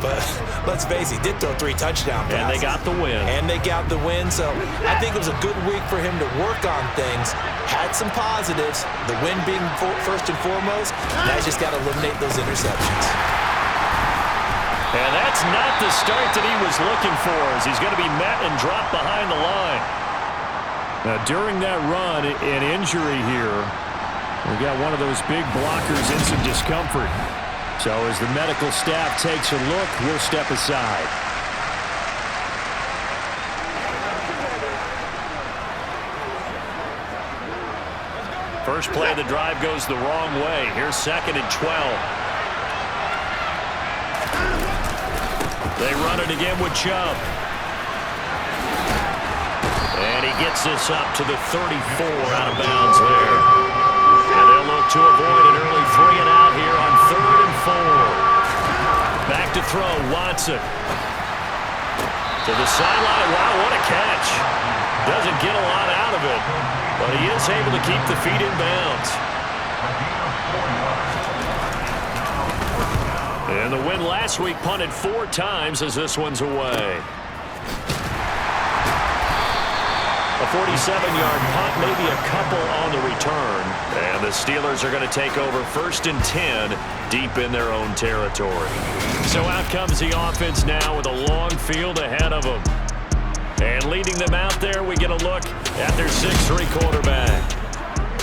But let's face it, he did throw 3 touchdown passes. And they got the win. So I think it was a good week for him to work on things. Had some positives, the win being first and foremost. Now he's just got to eliminate those interceptions. And that's not the start that he was looking for, as he's going to be met and dropped behind the line. Now, during that run, an injury here. We got one of those big blockers in some discomfort. So as the medical staff takes a look, we'll step aside. First play of the drive goes the wrong way. Here's 2nd and 12. They run it again with Chubb. And he gets this up to the 34 out of bounds there. And they'll look to avoid an early 3 and out here on 3rd and 4. Back to throw, Watson. To the sideline. Wow, what a catch. Doesn't get a lot out of it, but he is able to keep the feet in bounds. And the win last week punted 4 times as this one's away. A 47-yard punt, maybe a couple on the return. And the Steelers are going to take over 1st and 10 deep in their own territory. So out comes the offense now with a long field ahead of them. And leading them out there, we get a look at their 6'3" quarterback.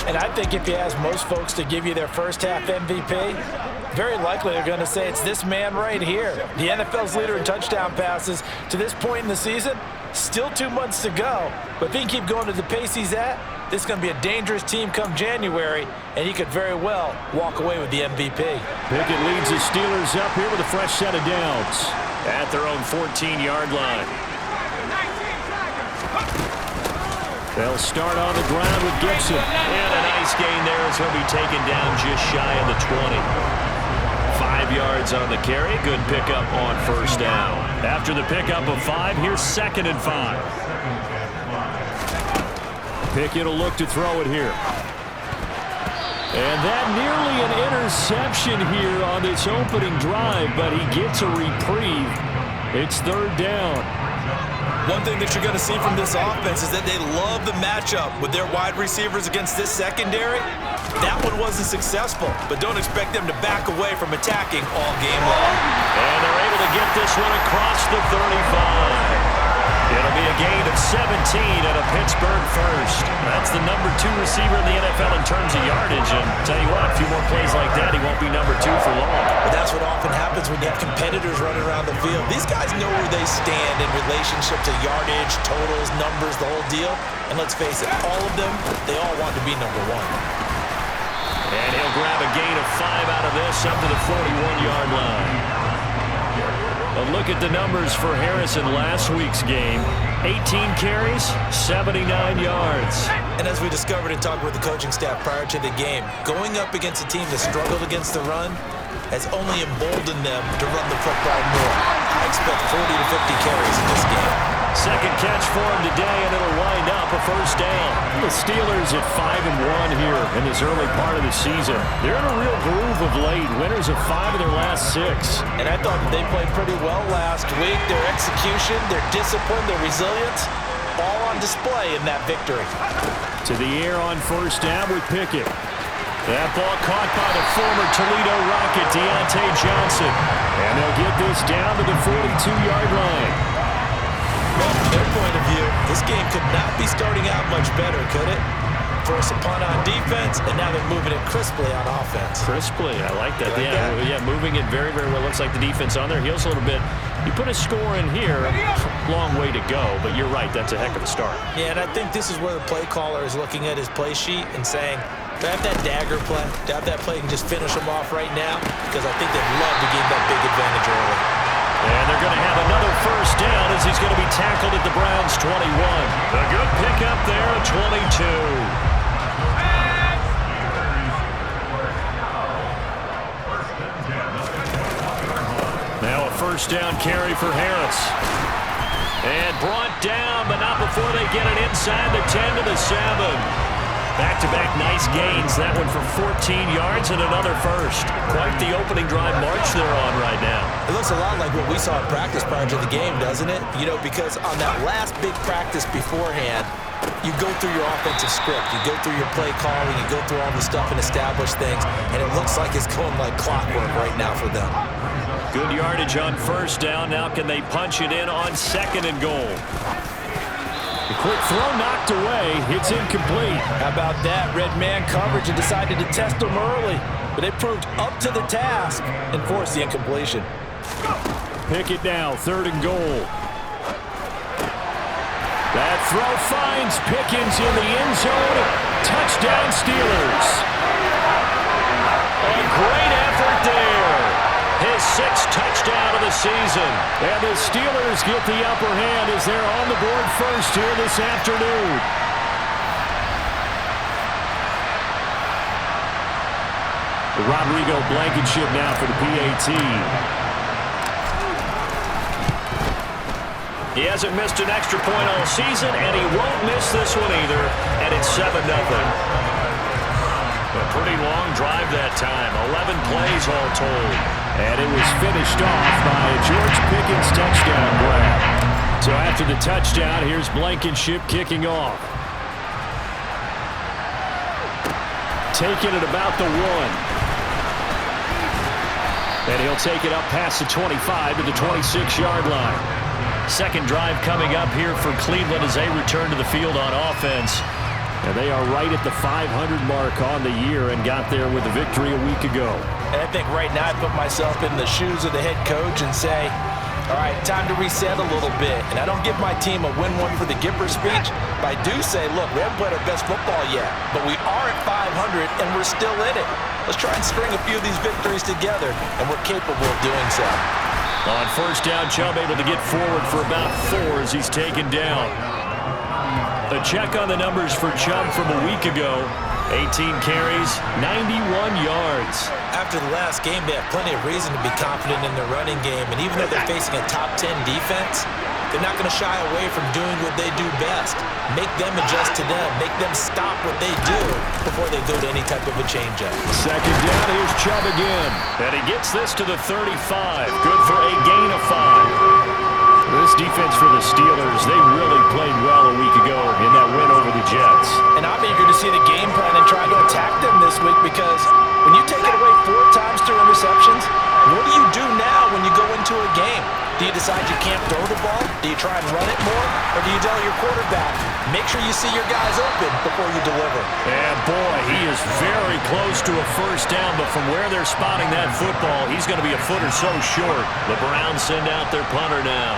And I think if you ask most folks to give you their first half MVP, very likely they're going to say it's this man right here. The NFL's leader in touchdown passes to this point in the season. Still 2 months to go, but if he can keep going at the pace he's at, this is going to be a dangerous team come January, and he could very well walk away with the MVP. Pickett leads the Steelers up here with a fresh set of downs. At their own 14-yard line. They'll start on the ground with Gibson. And a nice gain there as he'll be taken down just shy of the 20. 5 yards on the carry. Good pickup on 1st down. After the pickup of 5, here's 2nd and 5. Pickett will look to throw it here. And that nearly an interception here on this opening drive, but he gets a reprieve. It's 3rd down. One thing that you're going to see from this offense is that they love the matchup with their wide receivers against this secondary. That one wasn't successful, but don't expect them to back away from attacking all game long. And they're able to get this one across the 35. It'll be a gain of 17 and a Pittsburgh first. That's the number 2 receiver in the NFL in terms of yardage. And tell you what, a few more plays like that, he won't be number 2 for long. But that's what often happens when you have competitors running around the field. These guys know where they stand in relationship to yardage, totals, numbers, the whole deal. And let's face it, all of them, they all want to be number 1. And he'll grab a gain of 5 out of this up to the 41-yard line. A look at the numbers for Harris in last week's game. 18 carries, 79 yards. And as we discovered in talking with the coaching staff prior to the game, going up against a team that struggled against the run has only emboldened them to run the football more. I expect 40 to 50 carries in this game. Second catch for him today, and it'll wind up a 1st down. The Steelers at 5-1 here in this early part of the season. They're in a real groove of late. Winners of 5 of their last 6. And I thought they played pretty well last week. Their execution, their discipline, their resilience, all on display in that victory. To the air on 1st down with Pickett. That ball caught by the former Toledo Rocket, Deontay Johnson. And they'll get this down to the 42-yard line. Well, from their point of view, this game could not be starting out much better, could it? Force a punt on defense, and now they're moving it crisply on offense. Crisply, I like that. Yeah, moving it very, very well. Looks like the defense on their heels a little bit. You put a score in here, long way to go, but you're right, that's a heck of a start. Yeah, and I think this is where the play caller is looking at his play sheet and saying, do I have that dagger play? Do I have that play and just finish them off right now? Because I think they'd love to gain that big advantage early. And they're going to have another 1st down as he's going to be tackled at the Browns' 21. A good pickup there at 22. Now a 1st down carry for Harris. And brought down, but not before they get it inside the 10 to the 7. Back-to-back nice gains. That one for 14 yards and another first. Quite the opening drive march they're on right now. It looks a lot like what we saw in practice prior to the game, doesn't it? You know, because on that last big practice beforehand, you go through your offensive script, you go through your play calling, you go through all the stuff and establish things, and it looks like it's going like clockwork right now for them. Good yardage on first down. Now can they punch it in on second and goal? The quick throw knocked away. It's incomplete. How about that? Red man coverage and decided to test them early. But they proved up to the task and forced the incompletion. Pickett now, third and goal. That throw finds Pickens in the end zone. Touchdown Steelers. A great effort there. His sixth touchdown of the season. And the Steelers get the upper hand as they're on the board first here this afternoon. The Rodrigo Blankenship now for the PAT. He hasn't missed an extra point all season, and he won't miss this one either, and it's 7-0. A pretty long drive that time, 11 plays all told. And it was finished off by a George Pickens touchdown grab. So after the touchdown, here's Blankenship kicking off. Taking it about the 1. And he'll take it up past the 25 to the 26-yard line. Second drive coming up here for Cleveland as they return to the field on offense. And they are right at the 500 mark on the year and got there with a victory a week ago. And I think right now I put myself in the shoes of the head coach and say, all right, time to reset a little bit. And I don't give my team a win one for the Gipper speech, but I do say, look, we haven't played our best football yet, but we are at 500 and we're still in it. Let's try and string a few of these victories together, and we're capable of doing so. On first down, Chubb able to get forward for about 4 as he's taken down. A check on the numbers for Chubb from a week ago. 18 carries, 91 yards. After the last game, they have plenty of reason to be confident in their running game, and even though they're facing a top 10 defense, they're not going to shy away from doing what they do best. Make them adjust to them. Make them stop what they do before they go to any type of a change-up. Second down, here's Chubb again. And he gets this to the 35. Good for a gain of 5. This defense for the Steelers, they really played well a week ago in that win over the Jets. And I'm eager to see the game plan and try to attack them this week, because when you take it away 4 times through interceptions, what do you do now when you go into a game? Do you decide you can't throw the ball? Do you try and run it more? Or do you tell your quarterback, make sure you see your guys open before you deliver? And boy, he is very close to a first down, but from where they're spotting that football, he's going to be a foot or so short. The Browns send out their punter now,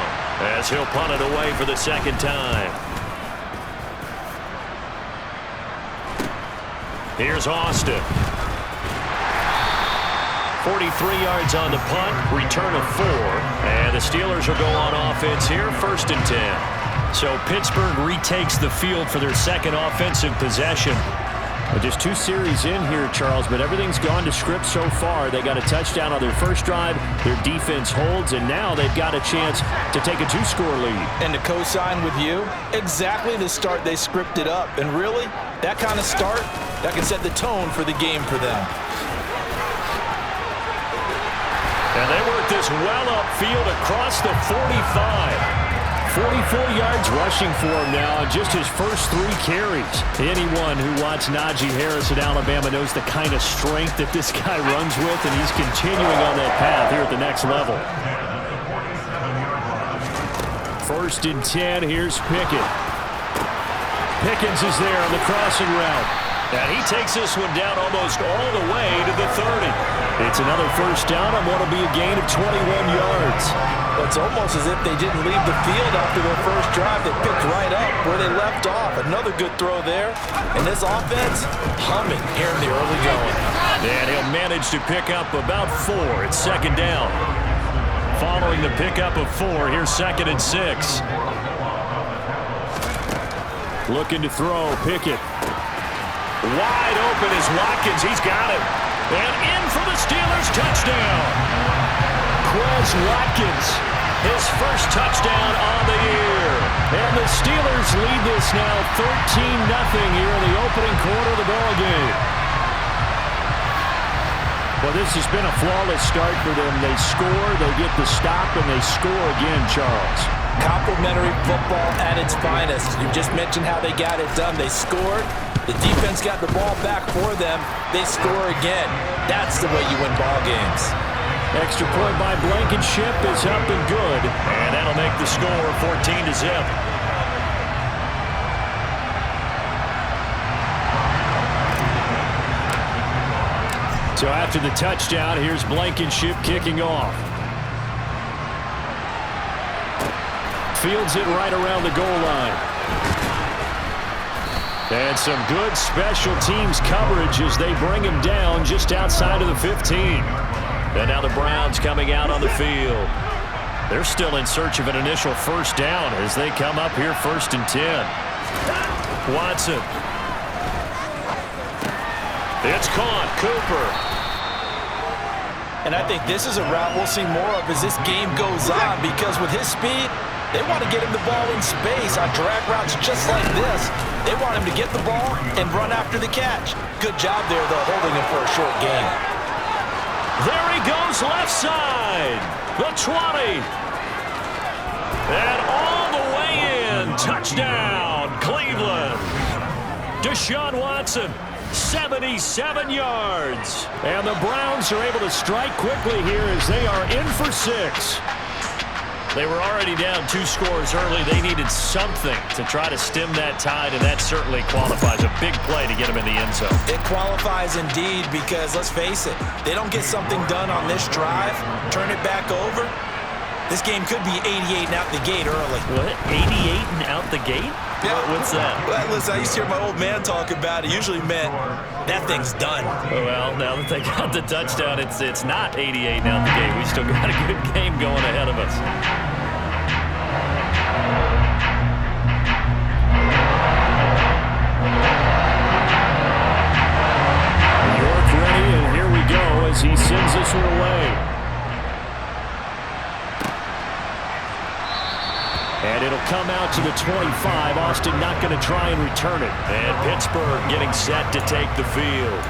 as he'll punt it away for the second time. Here's Austin. 43 yards on the punt, return of 4, and the Steelers will go on offense here, first and 10. So Pittsburgh retakes the field for their second offensive possession. Well, just 2 series in here, Charles, but everything's gone to script so far. They got a touchdown on their first drive, their defense holds, and now they've got a chance to take a 2-score lead. And to co-sign with you, exactly the start they scripted up. And really, that kind of start, that can set the tone for the game for them. And they work this well upfield across the 45. 44 yards rushing for him now, just his first 3 carries. Anyone who watched Najee Harris at Alabama knows the kind of strength that this guy runs with, and he's continuing on that path here at the next level. First and 10, here's Pickett. Pickens is there on the crossing route. And he takes this one down almost all the way to the 30. It's another first down on what will be a gain of 21 yards. It's almost as if they didn't leave the field after their first drive. They picked right up where they left off. Another good throw there. And this offense humming here in the early going. And he'll manage to pick up about 4. It's second down. Following the pickup of 4, here's second and 6. Looking to throw, Pickett. Wide open is Watkins. He's got it. And in for the Steelers touchdown. Quez Watkins, his first touchdown on the year. And the Steelers lead this now 13-0 here in the opening quarter of the ball game. Well, this has been a flawless start for them. They score, they get the stop, and they score again, Charles. Complimentary football at its finest. You just mentioned how they got it done. They scored. The defense got the ball back for them. They score again. That's the way you win ball games. Extra point by Blankenship is up and good. And that'll make the score 14-0. So after the touchdown, here's Blankenship kicking off. Fields it right around the goal line. And some good special teams coverage as they bring him down just outside of the 15. And now the Browns coming out on the field. They're still in search of an initial first down as they come up here 1st and 10. Watson. It's caught. Cooper. And I think this is a route we'll see more of as this game goes on, because with his speed, they want to get him the ball in space on drag routes just like this. They want him to get the ball and run after the catch. Good job there, though, holding him for a short gain. There he goes left side. The 20. And all the way in. Touchdown, Cleveland. Deshaun Watson. 77 yards. And the Browns are able to strike quickly here as they are in for 6. They were already down 2 scores early. They needed something to try to stem that tide, and that certainly qualifies. A big play to get them in the end zone. It qualifies indeed, because let's face it, they don't get something done on this drive, turn it back over, this game could be 88 and out the gate early. What? 88 and out the gate? Yeah. What's that? Well, listen, I used to hear my old man talk about it. Usually meant that thing's done. Well, now that they got the touchdown, it's not 88 and out the gate. We still got a good game going ahead of us. York ready, and here we go as he sends this one away. And it'll come out to the 25. Austin not going to try and return it. And Pittsburgh getting set to take the field.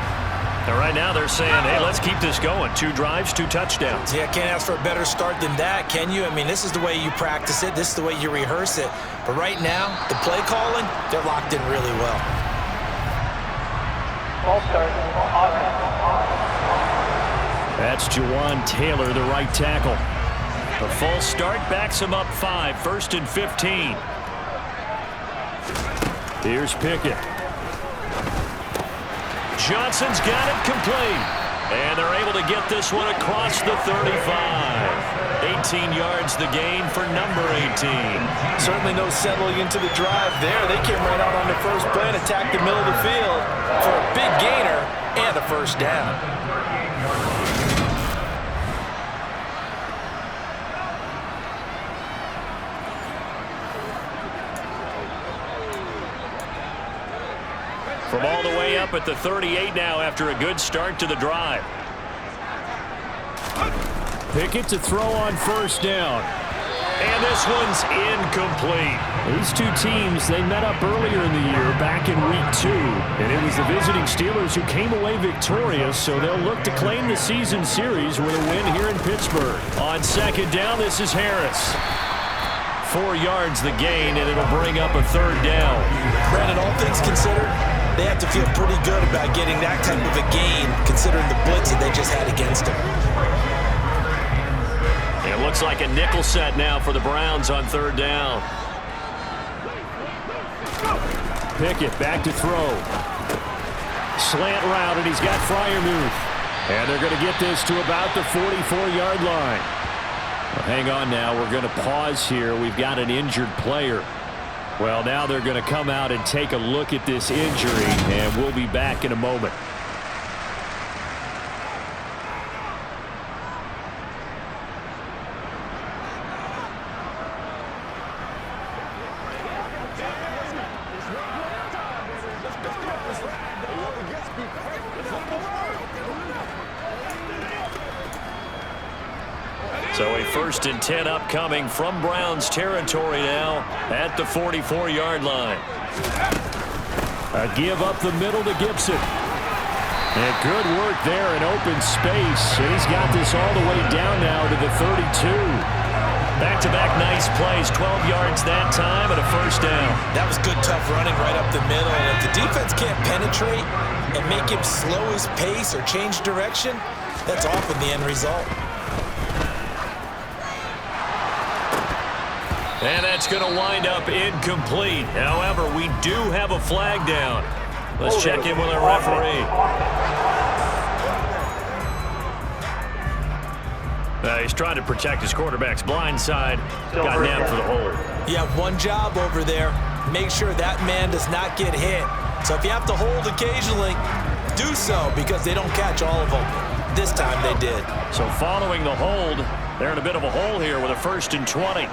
And right now they're saying, hey, let's keep this going. 2 drives, 2 touchdowns. Yeah, can't ask for a better start than that, can you? I mean, this is the way you practice it. This is the way you rehearse it. But right now, the play calling, they're locked in really well. That's Jawan Taylor, the right tackle. A false start backs him up 5, 1st and 15. Here's Pickett. Johnson's got it complete. And they're able to get this one across the 35. 18 yards the gain for number 18. Certainly no settling into the drive there. They came right out on the first play and attacked the middle of the field for a big gainer and a first down. From all the way up at the 38 now after a good start to the drive. Pickett to throw on first down. And this one's incomplete. These two teams, they met up earlier in the year back in week 2. And it was the visiting Steelers who came away victorious, so they'll look to claim the season series with a win here in Pittsburgh. On second down, this is Harris. 4 yards the gain, and it'll bring up a 3rd down. Brandon, all things considered, they have to feel pretty good about getting that type of a gain, considering the blitz that they just had against them. It looks like a nickel set now for the Browns on 3rd down. Pickett back to throw. Slant route, and he's got Freiermuth. And they're going to get this to about the 44-yard line. Well, hang on now. We're going to pause here. We've got an injured player. Well, now they're going to come out and take a look at this injury, and we'll be back in a moment. So a 1st and 10 upcoming from Browns territory now at the 44-yard line. A give up the middle to Gibson. And good work there in open space. And he's got this all the way down now to the 32. Back-to-back nice plays, 12 yards that time and a 1st down. That was good, tough running right up the middle. And if the defense can't penetrate and make him slow his pace or change direction, that's often the end result. And that's going to wind up incomplete. However, we do have a flag down. Let's check in with our referee. He's trying to protect his quarterback's blind side. Got nabbed for the hold. You have one job over there. Make sure that man does not get hit. So if you have to hold occasionally, do so because they don't catch all of them. This time they did. So following the hold, they're in a bit of a hole here with a 1st and 20.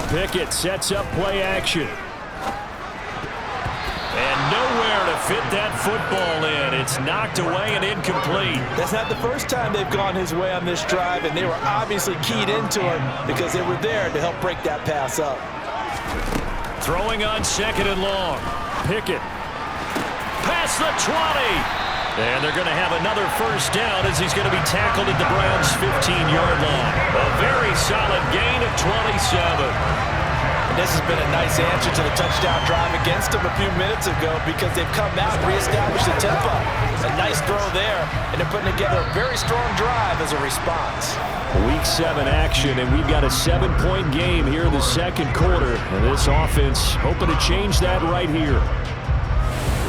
Pickett sets up play action. And nowhere to fit that football in. It's knocked away and incomplete. That's not the first time they've gone his way on this drive, and they were obviously keyed into him because they were there to help break that pass up. Throwing on 2nd and long. Pickett. Past the 20. And they're going to have another 1st down as he's going to be tackled at the Browns' 15-yard line. A very solid gain of 27. This has been a nice answer to the touchdown drive against them a few minutes ago because they've come out and reestablished the tempo. A nice throw there, and they're putting together a very strong drive as a response. Week 7 action, and we've got a 7-point game here in the 2nd quarter. And this offense hoping to change that right here.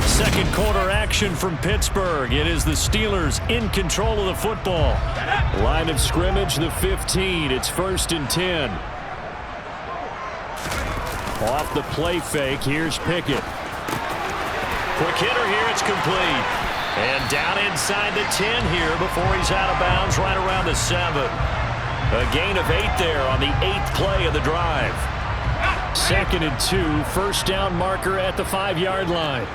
2nd quarter action from Pittsburgh. It is the Steelers in control of the football. Line of scrimmage, the 15. It's 1st and 10. Off the play fake, here's Pickett. Quick hitter here, it's complete. And down inside the 10 here before he's out of bounds right around the 7. A gain of 8 there on the 8th play of the drive. 2nd and 2, 1st down marker at the 5-yard line.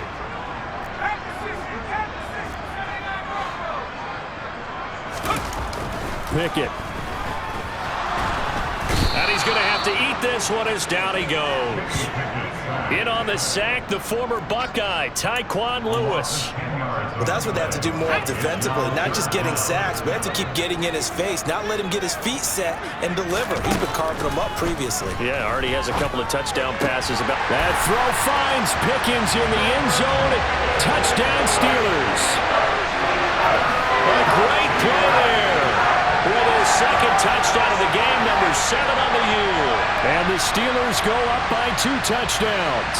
Pickett. And he's going to have to eat this one as down he goes. In on the sack, the former Buckeye, Tyquan Lewis. Well, that's what they have to do more of defensively, not just getting sacks, but have to keep getting in his face, not let him get his feet set and deliver. He's been carving them up previously. Yeah, already has a couple of touchdown passes. That throw finds Pickens in the end zone. Touchdown Steelers. A great play there. With his 2nd touchdown of the game, number 7 on the year. And the Steelers go up by 2 touchdowns.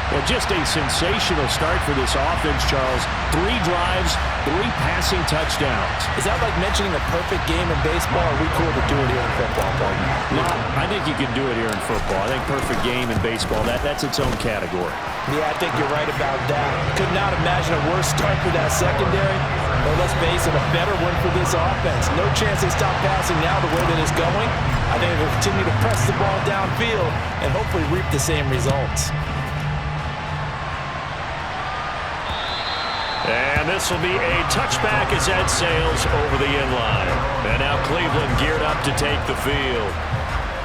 Well, just a sensational start for this offense, Charles. 3 drives, 3 passing touchdowns. Is that like mentioning a perfect game in baseball, or are we cool to do it here in football, partner? No, I think you can do it here in football. I think perfect game in baseball, that's its own category. Yeah, I think you're right about that. Could not imagine a worse start for that secondary. But let's face it, a better one for this offense. No chance they stop passing now the way that it's going. I think they'll continue to press the ball downfield and hopefully reap the same results. And this will be a touchback as that sails over the end line. And now Cleveland geared up to take the field.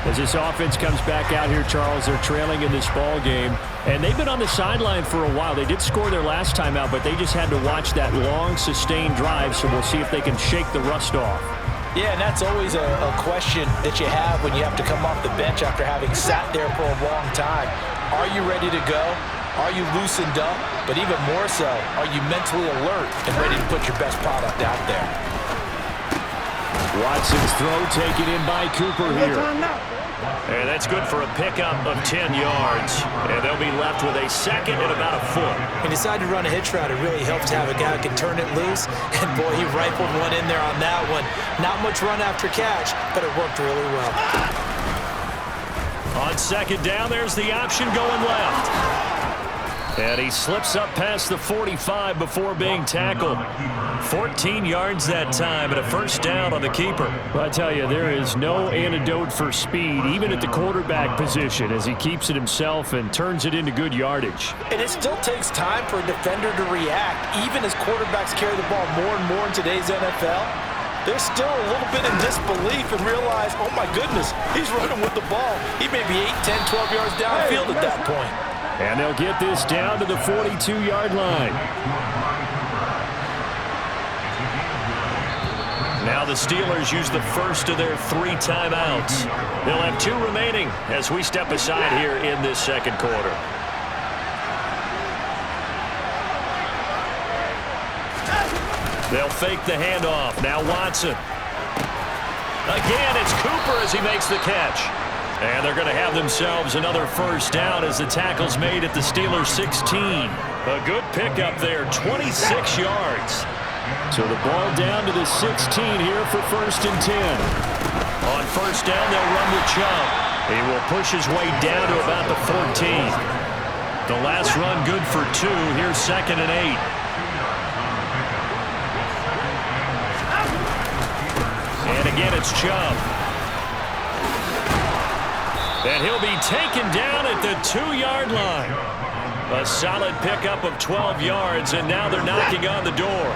As this offense comes back out here, Charles, they're trailing in this ball game. And they've been on the sideline for a while. They did score their last time out, but they just had to watch that long, sustained drive, so we'll see if they can shake the rust off. Yeah, and that's always a question that you have when you have to come off the bench after having sat there for a long time. Are you ready to go? Are you loosened up? But even more so, are you mentally alert and ready to put your best product out there? Watson's throw taken in by Cooper here. And that's good for a pickup of 10 yards. And they'll be left with a 2nd and about a foot. He decided to run a hitch route. It really helps to have a guy who can turn it loose. And boy, he rifled one in there on that one. Not much run after catch, but it worked really well. On 2nd down, there's the option going left. And he slips up past the 45 before being tackled. 14 yards that time and a 1st down on the keeper. I tell you, there is no antidote for speed, even at the quarterback position, as he keeps it himself and turns it into good yardage. And it still takes time for a defender to react, even as quarterbacks carry the ball more and more in today's NFL. they're still a little bit in disbelief and realize, oh my goodness, he's running with the ball. He may be 8, 10, 12 yards downfield at that point. And they'll get this down to the 42-yard line. Now the Steelers use the first of their 3 timeouts. They'll have 2 remaining as we step aside here in this second quarter. They'll fake the handoff. Now Watson. Again, it's Cooper as he makes the catch. And they're going to have themselves another first down as the tackle's made at the Steelers' 16. A good pickup there, 26 yards. So the ball down to the 16 here for 1st and 10. On first down, they'll run with Chubb. He will push his way down to about the 14. The last run good for 2. Here's 2nd and 8. And again, it's Chubb. And he'll be taken down at the 2-yard line. A solid pickup of 12 yards, and now they're knocking on the door.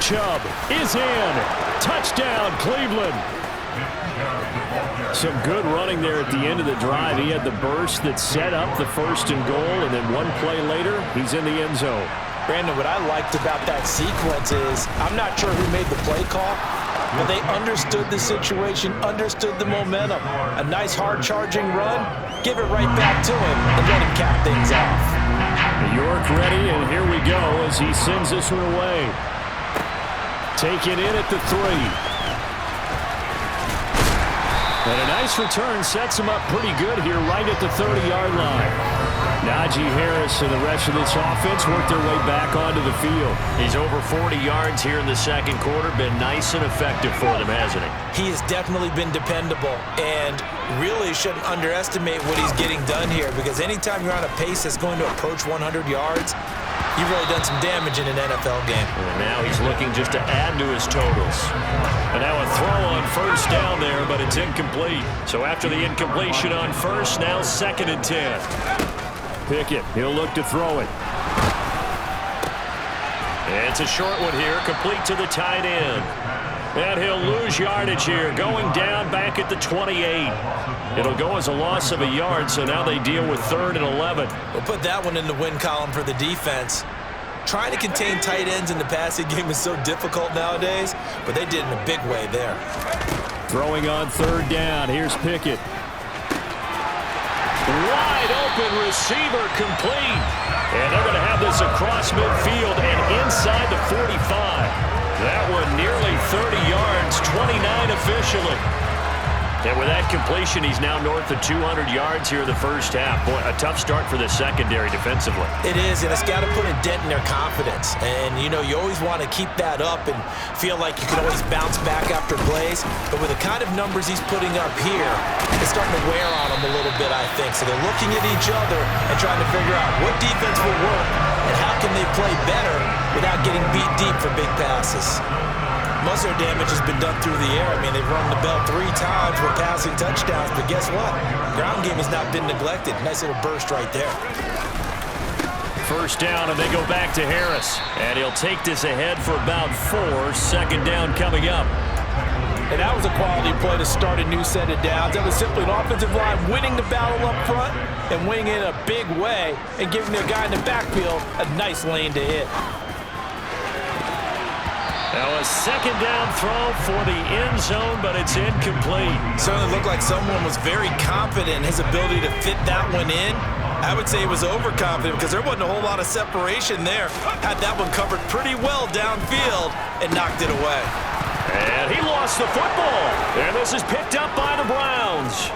Chubb is in. Touchdown, Cleveland. Some good running there at the end of the drive. He had the burst that set up the 1st and goal, and then one play later, he's in the end zone. Brandon, what I liked about that sequence is I'm not sure who made the play call, but they understood the situation, understood the momentum. A nice hard-charging run, give it right back to him, and let him cap things off. York ready, and here we go as he sends this one away. Taken in at the 3. And a nice return sets him up pretty good here right at the 30-yard line. Najee Harris and the rest of this offense work their way back onto the field. He's over 40 yards here in the second quarter. Been nice and effective for them, hasn't he? He has definitely been dependable and really shouldn't underestimate what he's getting done here, because anytime you're on a pace that's going to approach 100 yards, you've really done some damage in an NFL game. And now he's looking just to add to his totals. And now a throw on first down there, but it's incomplete. So after the incompletion on first, now 2nd and 10. Pickett, he'll look to throw it. It's a short one here, complete to the tight end. And he'll lose yardage here, going down back at the 28. It'll go as a loss of a yard, so now they deal with 3rd and 11. We'll put that one in the win column for the defense. Trying to contain tight ends in the passing game is so difficult nowadays, but they did it in a big way there. Throwing on 3rd down, here's Pickett. Wide open receiver complete. And they're going to have this across midfield and inside the 45. That one nearly 30 yards, 29 officially. And with that completion, he's now north of 200 yards here in the first half. Boy, a tough start for the secondary defensively. It is, and it's got to put a dent in their confidence. And, you know, you always want to keep that up and feel like you can always bounce back after plays. But with the kind of numbers he's putting up here, it's starting to wear on them a little bit, I think. So they're looking at each other and trying to figure out what defense will work and how can they play better without getting beat deep for big passes. Most of their damage has been done through the air. I mean, they've rung the bell 3 times with passing touchdowns, but guess what? Ground game has not been neglected. Nice little burst right there. First down, and they go back to Harris. And he'll take this ahead for about 4. 2nd down coming up. And that was a quality play to start a new set of downs. That was simply an offensive line winning the battle up front and winning it in a big way and giving their guy in the backfield a nice lane to hit. Now a 2nd down throw for the end zone, but it's incomplete. Certainly looked like someone was very confident in his ability to fit that one in. I would say he was overconfident because there wasn't a whole lot of separation there. Had that one covered pretty well downfield and knocked it away. And he lost the football. And this is picked up by the Browns.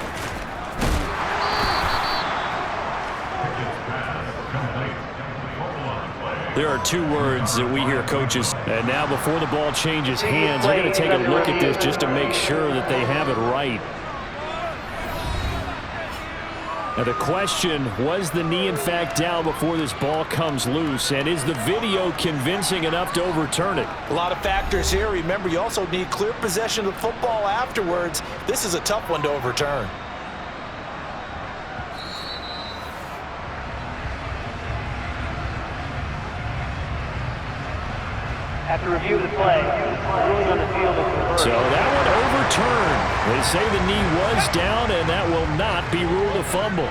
There are 2 words that we hear coaches. And now before the ball changes hands, they're going to take a look at this just to make sure that they have it right. Now the question, was the knee in fact down before this ball comes loose? And is the video convincing enough to overturn it? A lot of factors here. Remember, you also need clear possession of the football afterwards. This is a tough one to overturn. After review of the play, the ruling on the field is reversed. So that one overturned. They say the knee was down, and that will not be ruled a fumble.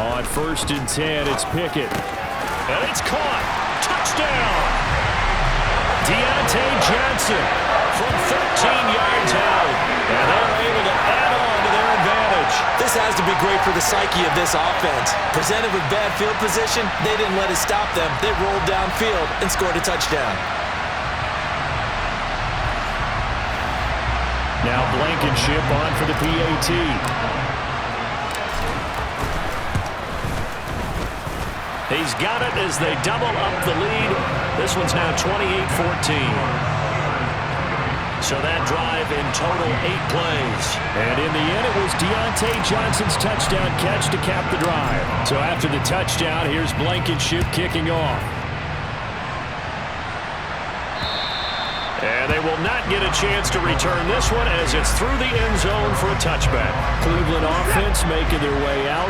On 1st and 10, it's Pickett. And it's caught. Touchdown! Deontay Johnson from 13 yards out. And they're able to add on to their advantage. This has to be great for the psyche of this offense. Presented with bad field position, they didn't let it stop them. They rolled downfield and scored a touchdown. Now Blankenship on for the PAT. He's got it as they double up the lead. This one's now 28-14. So that drive in total 8 plays. And in the end, it was Deontay Johnson's touchdown catch to cap the drive. So after the touchdown, here's Blankenship kicking off. And they will not get a chance to return this one as it's through the end zone for a touchback. Cleveland offense making their way out.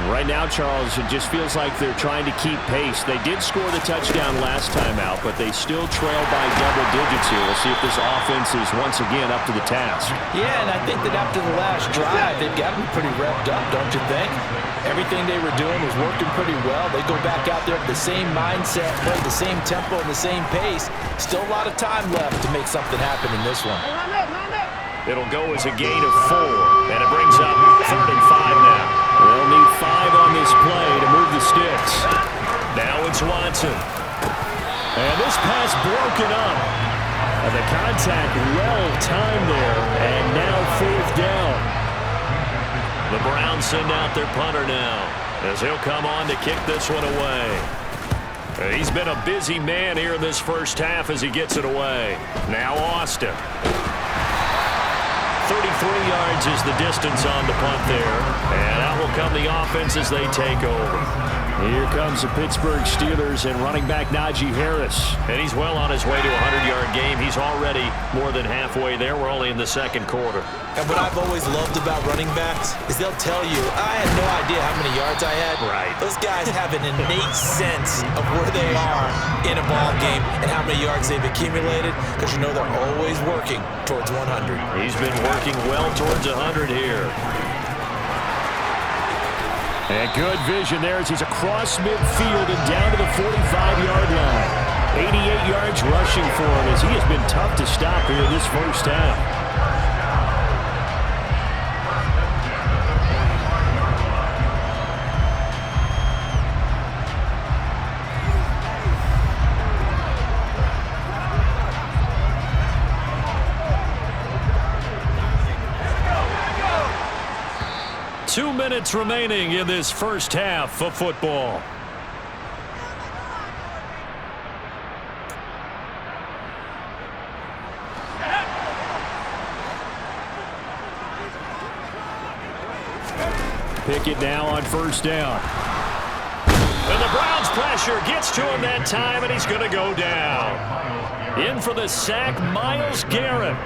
Right now, Charles, it just feels like they're trying to keep pace. They did score the touchdown last time out, but they still trail by double digits here. We'll see if this offense is once again up to the task. Yeah, and I think that after the last drive, they've got to be pretty revved up, don't you think? Everything they were doing was working pretty well. They go back out there with the same mindset, play the same tempo and the same pace. Still a lot of time left to make something happen in this one. It'll go as a gain of 4, and it brings up 3rd and 5 now. They'll need 5 on this play to move the sticks. Now it's Watson. And this pass broken up. And the contact well timed there. And now 4th down. The Browns send out their punter now as he'll come on to kick this one away. He's been a busy man here in this first half as he gets it away. Now Austin. 33 yards is the distance on the punt there. And out will come the offense as they take over. Here comes the Pittsburgh Steelers and running back Najee Harris. And he's well on his way to a 100-yard game. He's already more than halfway there. We're only in the 2nd quarter. And what I've always loved about running backs is they'll tell you, I had no idea how many yards I had. Right. Those guys have an innate sense of where they are in a ball game and how many yards they've accumulated because you know they're always working towards 100. He's been working well towards 100 here. And good vision there as he's across midfield and down to the 45-yard line. 88 yards rushing for him as he has been tough to stop here in this first half. Two minutes remaining in this first half of football. Pickett now on 1st down. And the Browns pressure gets to him that time, and he's going to go down. In for the sack, Myles Garrett.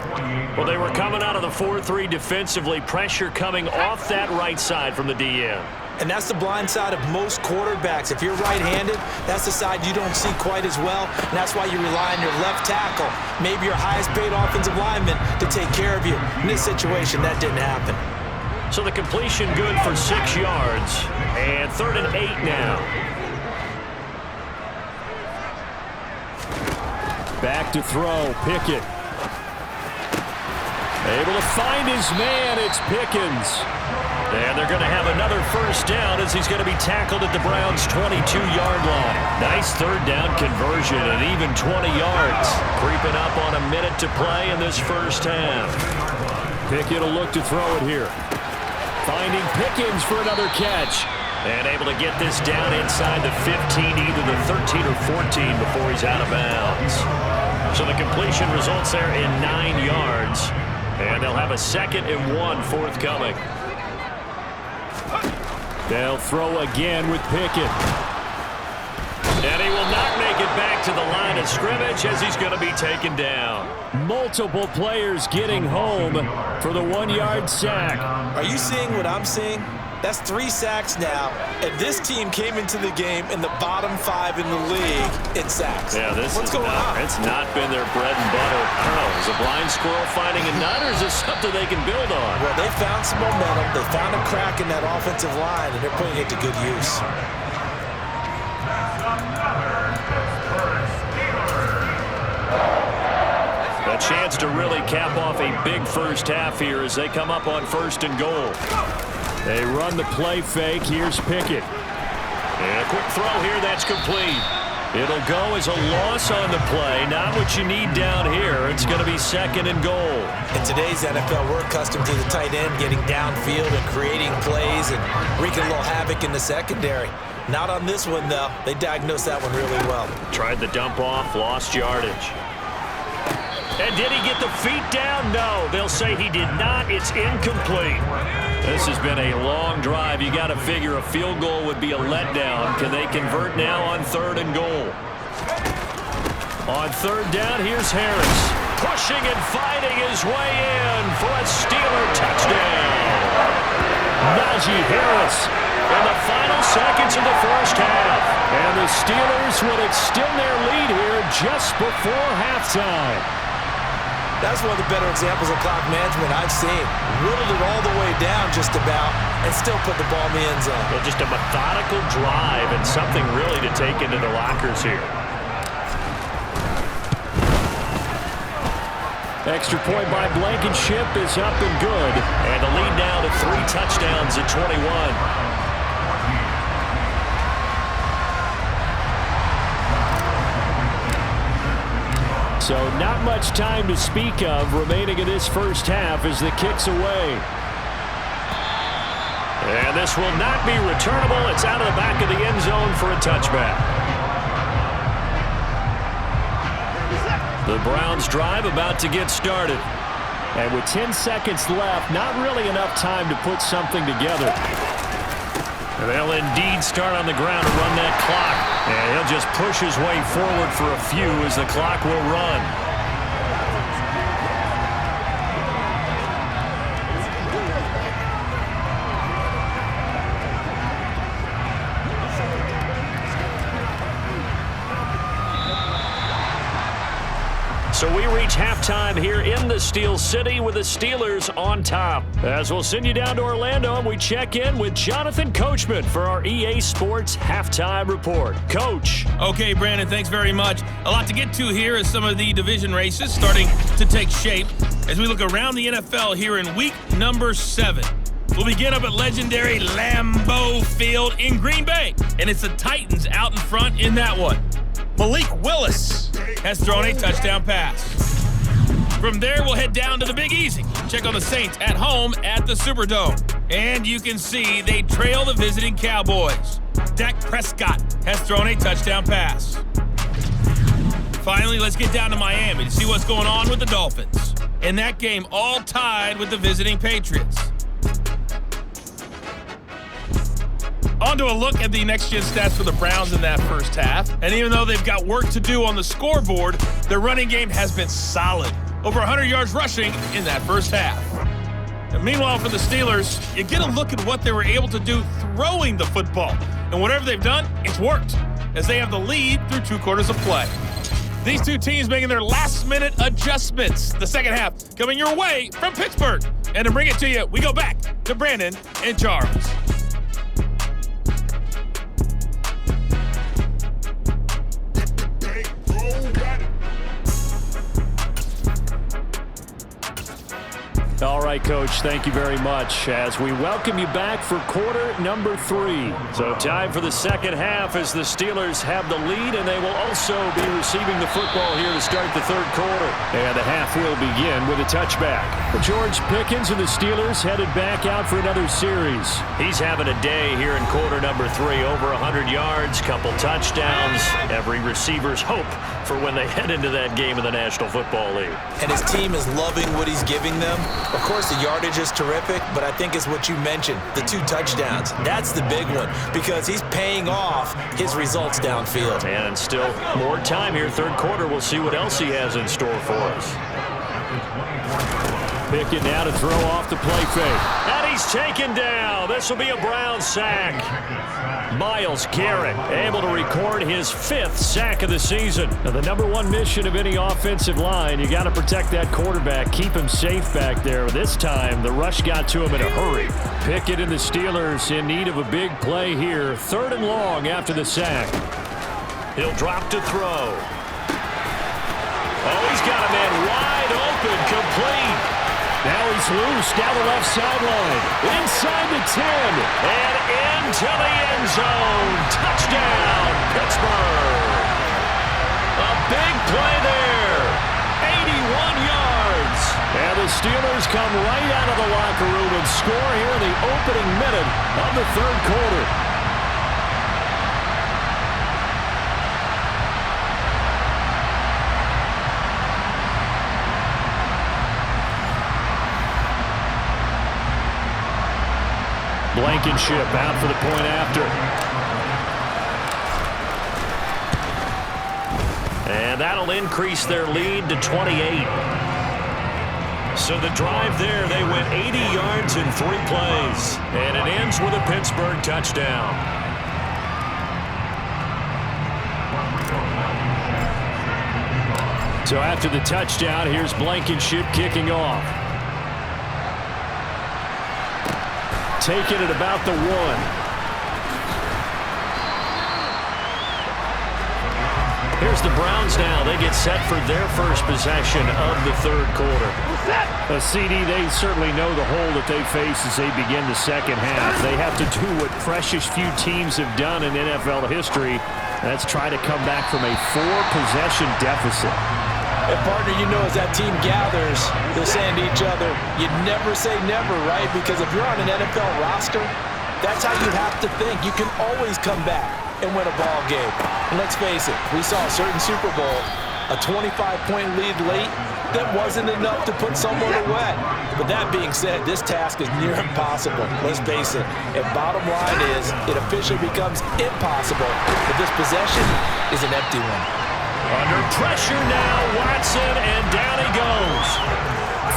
Well, they were coming out of the 4-3 defensively. Pressure coming off that right side from the DN. And that's the blind side of most quarterbacks. If you're right-handed, that's the side you don't see quite as well. And that's why you rely on your left tackle, maybe your highest-paid offensive lineman, to take care of you. In this situation, that didn't happen. So the completion good for 6 yards. And 3rd and 8 now. Back to throw, Pickett. Able to find his man, it's Pickens. And they're going to have another 1st down as he's going to be tackled at the Browns' 22-yard line. Nice 3rd down conversion and even 20 yards. Creeping up on a minute to play in this first half. Pickett will look to throw it here. Finding Pickens for another catch. And able to get this down inside the 15, either the 13 or 14 before he's out of bounds. So the completion results there in 9 yards. And they'll have a 2nd and 1 forthcoming. They'll throw again with Pickett. And he will not make it back to the line of scrimmage as he's going to be taken down. Multiple players getting home for the 1-yard sack. Are you seeing what I'm seeing? That's 3 sacks now, and this team came into the game in the bottom 5 in the league in sacks. Yeah, What's going on? It's not been their bread and butter. I don't know, is a blind squirrel finding a nut, or is this something they can build on? Well, they found some momentum. They found a crack in that offensive line, and they're putting it to good use. A chance to really cap off a big first half here as they come up on 1st and goal. They run the play fake. Here's Pickett. And a quick throw here, that's complete. It'll go as a loss on the play. Not what you need down here. It's going to be 2nd and goal. In today's NFL, we're accustomed to the tight end getting downfield and creating plays and wreaking a little havoc in the secondary. Not on this one, though. They diagnosed that one really well. Tried the dump off, lost yardage. And did he get the feet down? No, they'll say he did not. It's incomplete. This has been a long drive. You got to figure a field goal would be a letdown. Can they convert now on 3rd and goal? On 3rd down, here's Harris. Pushing and fighting his way in for a Steeler touchdown. Najee Harris In the final seconds of the first half. And the Steelers will extend their lead here just before halftime. That's one of the better examples of clock management I've seen. Whittled it all the way down just about and still put the ball in the end zone. Well, just a methodical drive and something really to take into the lockers here. Extra point by Blankenship is up and good. And the lead now to 3 touchdowns at 21. So not much time to speak of remaining in this first half as the kick's away. And this will not be returnable. It's out of the back of the end zone for a touchback. The Browns drive about to get started. And with 10 seconds left, not really enough time to put something together. They'll indeed start on the ground to run that clock. And he'll just push his way forward for a few as the clock will run. So we reach halftime here in the Steel City with the Steelers on top. As we'll send you down to Orlando and we check in with Jonathan Coachman for our EA Sports Halftime Report. Coach. Okay, Brandon, thanks very much. A lot to get to here as some of the division races starting to take shape as we look around the NFL here in week number 7. We'll begin up at legendary Lambeau Field in Green Bay, and it's the Titans out in front in that one. Malik Willis has thrown a touchdown pass. From there, we'll head down to the Big Easy. Check on the Saints at home at the Superdome. And you can see they trail the visiting Cowboys. Dak Prescott has thrown a touchdown pass. Finally, let's get down to Miami to see what's going on with the Dolphins. In that game, all tied with the visiting Patriots. On to a look at the next-gen stats for the Browns in that first half. And even though they've got work to do on the scoreboard, their running game has been solid. Over 100 yards rushing in that first half. And meanwhile, for the Steelers, you get a look at what they were able to do throwing the football. And whatever they've done, it's worked, as they have the lead through 2 quarters of play. These two teams making their last-minute adjustments. The second half coming your way from Pittsburgh. And to bring it to you, we go back to Brandon and Charles. All right, Coach, thank you very much as we welcome you back for quarter number 3. So time for the second half as the Steelers have the lead, and they will also be receiving the football here to start the third quarter. And the half will begin with a touchback. George Pickens and the Steelers headed back out for another series. He's having a day here in quarter number 3. Over 100 yards, couple touchdowns. Every receiver's hope for when they head into that game in the National Football League. And his team is loving what he's giving them. Of course, the yardage is terrific, but I think it's what you mentioned, the 2 touchdowns. That's the big one because he's paying off his results downfield. And still more time here, third quarter. We'll see what else he has in store for us. Pickett now to throw off the play fake. And he's taken down. This will be a Brown sack. Myles Garrett able to record his 5th sack of the season. Now, the #1 mission of any offensive line, you got to protect that quarterback, keep him safe back there. This time, the rush got to him in a hurry. Pickett and the Steelers in need of a big play here. 3rd and long after the sack. He'll drop to throw. Oh, he's got a man wide open, complete. Now he's loose down the left sideline. Inside the 10. And into the end zone. Touchdown, Pittsburgh. A big play there. 81 yards. And the Steelers come right out of the locker room and score here in the opening minute of the 3rd quarter. Blankenship out for the point after. And that'll increase their lead to 28. So the drive there, they went 80 yards in 3 plays. And it ends with a Pittsburgh touchdown. So after the touchdown, here's Blankenship kicking off. Taking it about the 1. Here's the Browns now. They get set for their first possession of the 3rd quarter. A CD, they certainly know the hole that they face as they begin the 2nd half. They have to do what precious few teams have done in NFL history. That's try to come back from a 4-possession deficit. And, partner, you know, as that team gathers, they're saying to each other, you never say never, right? Because if you're on an NFL roster, that's how you have to think. You can always come back and win a ball game. And let's face it, we saw a certain Super Bowl, a 25-point lead late, that wasn't enough to put someone away. But that being said, this task is near impossible. Let's face it. And bottom line is, it officially becomes impossible if this possession is an empty one. Under pressure now, Watson, and down he goes.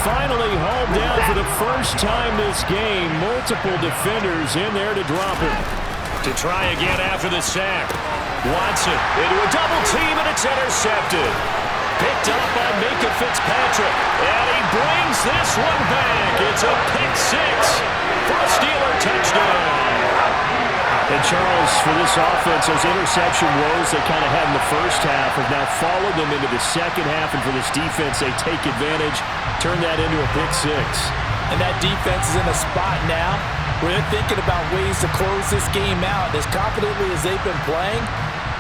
Finally hauled down for the first time this game. Multiple defenders in there to drop him. To try again after the sack. Watson into a double team, and it's intercepted. Picked up by Minka Fitzpatrick. And he brings this one back. It's a pick 6 for a Steeler touchdown. And Charles, for this offense, those interception woes they kind of had in the first half have now followed them into the 2nd half. And for this defense, they take advantage, turn that into a pick 6. And that defense is in a spot now where they're thinking about ways to close this game out. As confidently as they've been playing,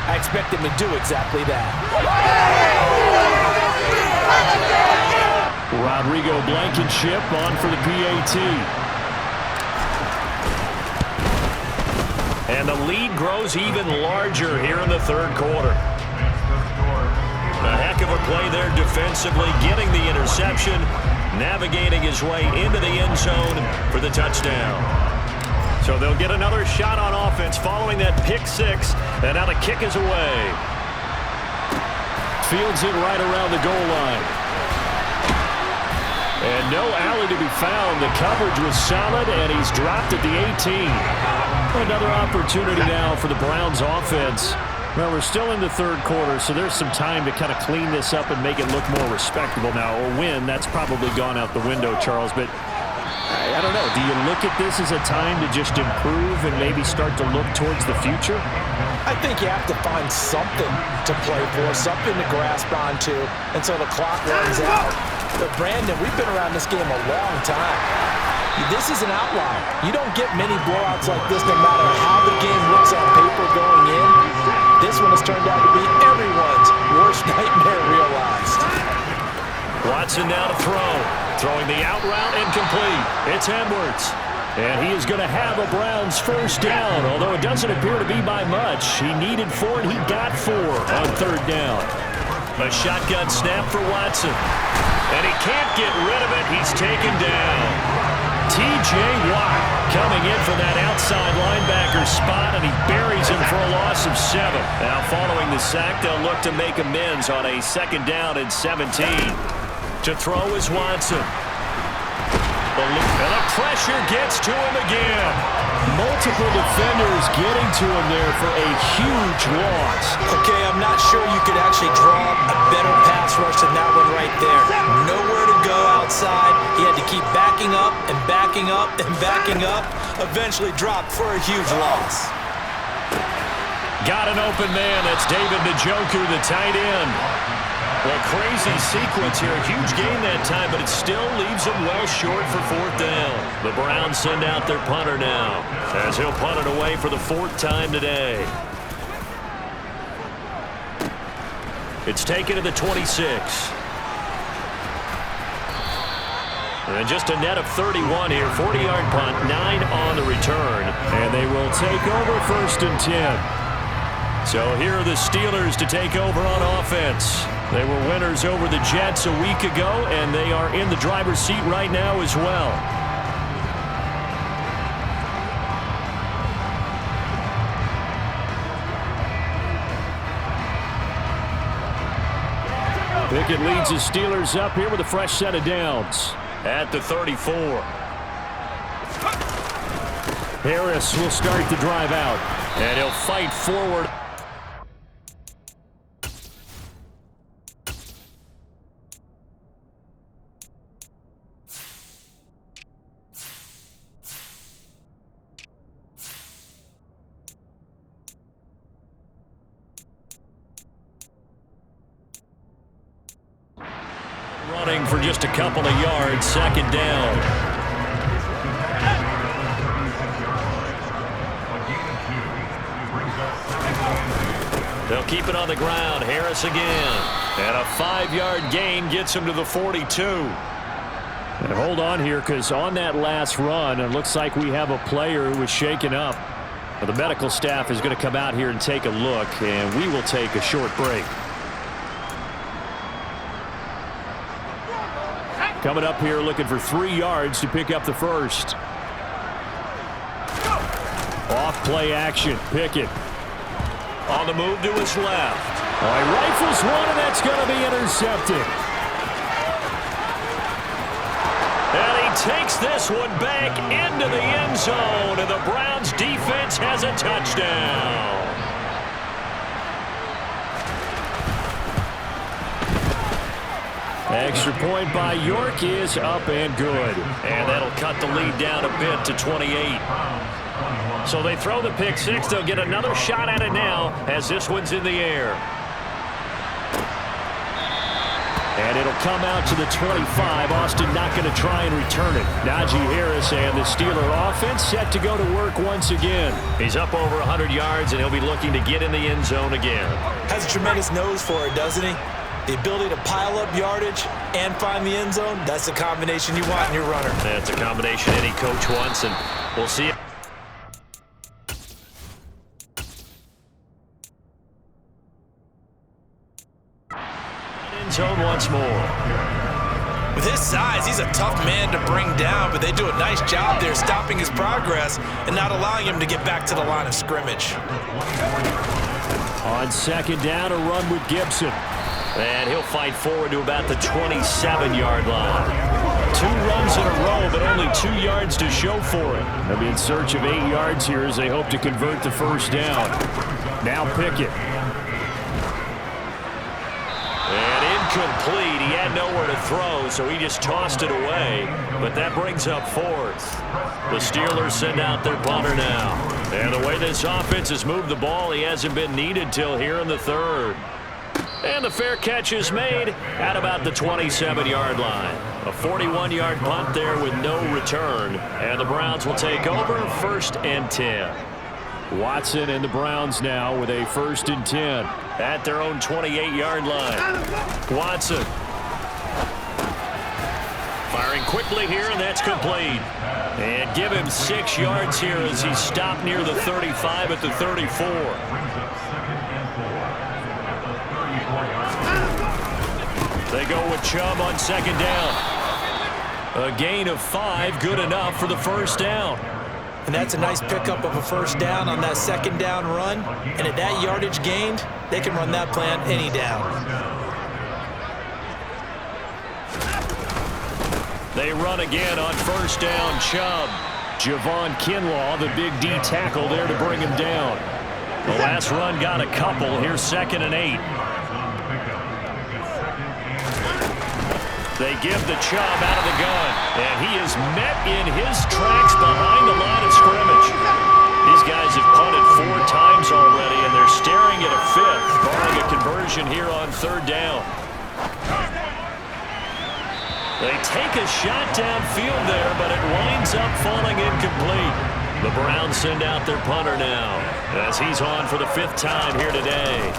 I expect them to do exactly that. Rodrigo Blankenship on for the PAT. And the lead grows even larger here in the 3rd quarter. A heck of a play there defensively, getting the interception, navigating his way into the end zone for the touchdown. So they'll get another shot on offense following that pick 6, and now the kick is away. Fields it right around the goal line. And no alley to be found. The coverage was solid, and he's dropped at the 18. Another opportunity now for the Browns offense. Well, we're still in the 3rd quarter, so there's some time to kind of clean this up and make it look more respectable now. Or win, that's probably gone out the window, Charles. But I don't know. Do you look at this as a time to just improve and maybe start to look towards the future? I think you have to find something to play for, something to grasp onto until the clock runs out. But, Brandon, we've been around this game a long time. This is an outlier. You don't get many blowouts like this no matter how the game looks on paper going in. This one has turned out to be everyone's worst nightmare realized. Watson now to throw. Throwing the out route incomplete. It's Edwards. And he is going to have a Browns first down, although it doesn't appear to be by much. He needed 4, and he got 4 on 3rd down. A shotgun snap for Watson. And he can't get rid of it. He's taken down. T.J. Watt coming in for that outside linebacker spot, and he buries him for a loss of 7. Now following the sack, they'll look to make amends on a 2nd down and 17. To throw is Watson. And the pressure gets to him again. Multiple defenders getting to him there for a huge loss. Okay, I'm not sure you could actually draw a better pass rush than that one right there. Nowhere to go outside. He had to keep backing up and backing up and backing up. Eventually dropped for a huge loss. Got an open man. That's David Njoku, the tight end. Well, crazy sequence here. A huge gain that time, but it still leaves them well short for fourth down. The Browns send out their punter now, as he'll punt it away for the fourth time today. It's taken to the 26. And just a net of 31 here. 40-yard punt, 9 on the return. And they will take over 1st and 10. So here are the Steelers to take over on offense. They were winners over the Jets a week ago, and they are in the driver's seat right now as well. Pickett leads the Steelers up here with a fresh set of downs. At the 34. Harris will start the drive out, and he'll fight forward. Running for just a couple of yards, 2nd down. They'll keep it on the ground. Harris again. And a 5-yard gain gets him to the 42. And hold on here, because on that last run, it looks like we have a player who was shaken up. Well, the medical staff is going to come out here and take a look, and we will take a short break. Coming up here looking for 3 yards to pick up the first. Off play action. Pickett on the move to his left. He rifles one, and that's going to be intercepted. And he takes this one back into the end zone, and the Browns defense has a touchdown. Extra point by York is up and good. And that'll cut the lead down a bit to 28. So they throw the pick six. They'll get another shot at it now as this one's in the air. And it'll come out to the 25. Austin not going to try and return it. Najee Harris and the Steeler offense set to go to work once again. He's up over 100 yards, and he'll be looking to get in the end zone again. Has a tremendous nose for it, doesn't he? The ability to pile up yardage and find the end zone, that's the combination you want in your runner. That's a combination any coach wants, and we'll see it. End zone once more. With his size, he's a tough man to bring down, but they do a nice job there stopping his progress and not allowing him to get back to the line of scrimmage. On 2nd down, a run with Gibson. And he'll fight forward to about the 27-yard line. 2 runs in a row, but only 2 yards to show for it. They'll be in search of 8 yards here as they hope to convert the first down. Now Pickett. And incomplete. He had nowhere to throw, so he just tossed it away. But that brings up 4th. The Steelers send out their punter now. And the way this offense has moved the ball, he hasn't been needed till here in the 3rd. And the fair catch is made at about the 27-yard line. A 41-yard punt there with no return. And the Browns will take over 1st and 10. Watson and the Browns now with a 1st and 10 at their own 28-yard line. Watson firing quickly here, and that's complete. And give him 6 yards here as he stopped near the 35 at the 34. They go with Chubb on 2nd down. A gain of 5, good enough for the first down. And that's a nice pickup of a first down on that 2nd down run. And at that yardage gained, they can run that plan any down. They run again on first down. Chubb. Javon Kinlaw, the big D tackle there to bring him down. The last run got a couple. Here's 2nd and 8. They give the Chubb out of the gun, and he is met in his tracks behind the line of scrimmage. These guys have punted 4 times already, and they're staring at a 5th, barring a conversion here on 3rd down. They take a shot downfield there, but it winds up falling incomplete. The Browns send out their punter now, as he's on for the 5th time here today.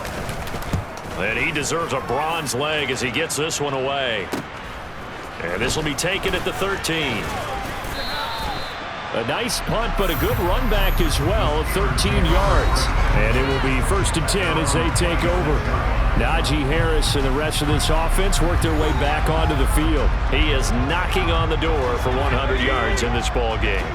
And he deserves a bronze leg as he gets this one away. And this will be taken at the 13. A nice punt, but a good run back as well, 13 yards. And it will be 1st and 10 as they take over. Najee Harris and the rest of this offense work their way back onto the field. He is knocking on the door for 100 yards in this ball game.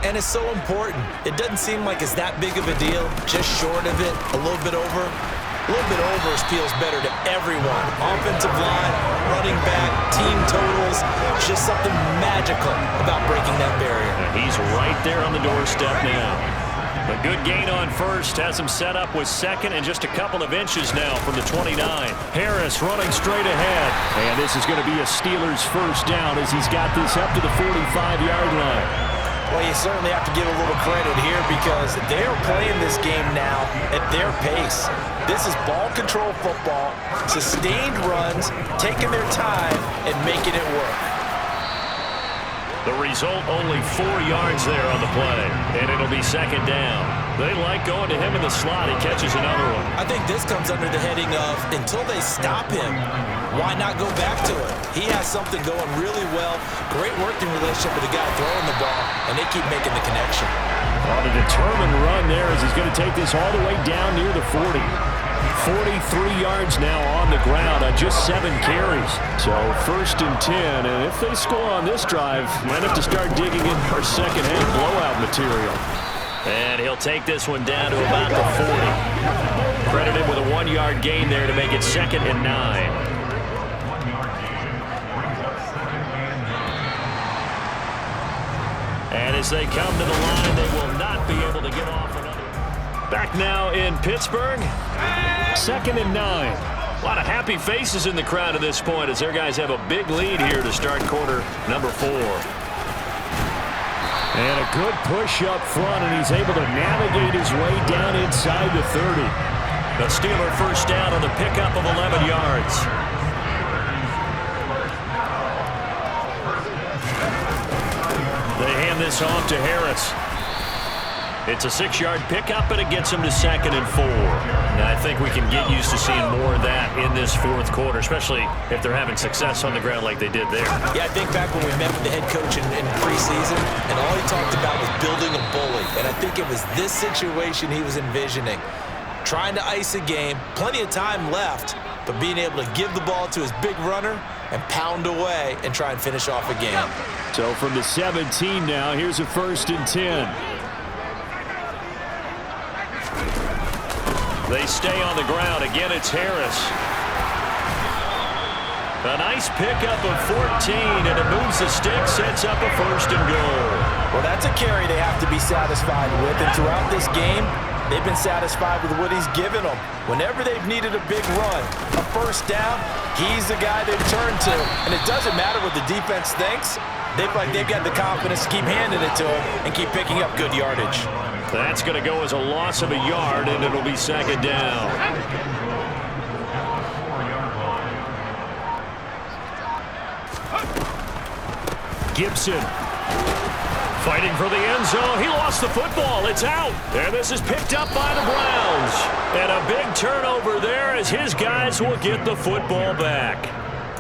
And it's so important. It doesn't seem like it's that big of a deal, just short of it, a little bit over. A little bit over feels better to everyone. Offensive line, running back, team totals. It's just something magical about breaking that barrier. And he's right there on the doorstep now. A good gain on first has him set up with 2nd and just a couple of inches now from the 29. Harris running straight ahead. And this is going to be a Steelers 1st down as he's got this up to the 45-yard line. Well, you certainly have to give a little credit here because they're playing this game now at their pace. This is ball control football, sustained runs, taking their time, and making it work. The result, only 4 yards there on the play, and it'll be 2nd down. They like going to him in the slot. He catches another one. I think this comes under the heading of until they stop him, why not go back to it? He has something going really well, great working relationship with the guy throwing the ball, and they keep making the connection. On a determined run there as he's going to take this all the way down near the 40. 43 yards now on the ground on just 7 carries. So 1st and 10, and if they score on this drive, might have to start digging in our second-hand blowout material. And he'll take this one down to about the 40. Credited with a 1-yard gain there to make it 2nd and 9. And as they come to the line, they will not be able to get off another. Back now in Pittsburgh, 2nd and 9. A lot of happy faces in the crowd at this point as their guys have a big lead here to start quarter number 4. And a good push up front, and he's able to navigate his way down inside the 30. The Steeler 1st down on the pickup of 11 yards. They hand this off to Harris. It's a 6-yard pickup, but it gets him to 2nd and 4. And I think we can get used to seeing more of that in this 4th quarter, especially if they're having success on the ground like they did there. Yeah, I think back when we met with the head coach in preseason, and all he talked about was building a bully. And I think it was this situation he was envisioning. Trying to ice a game, plenty of time left, but being able to give the ball to his big runner and pound away and try and finish off a game. So from the 17 now, here's a 1st and 10. They stay on the ground. Again, it's Harris. A nice pickup of 14, and it moves the stick, sets up a 1st and goal. Well, that's a carry they have to be satisfied with, and throughout this game, they've been satisfied with what he's given them. Whenever they've needed a big run, a 1st down, he's the guy they've turned to. And it doesn't matter what the defense thinks. They've got the confidence to keep handing it to him and keep picking up good yardage. That's going to go as a loss of a yard, and it'll be 2nd down. Gibson fighting for the end zone. He lost the football. It's out. And this is picked up by the Browns. And a big turnover there as his guys will get the football back.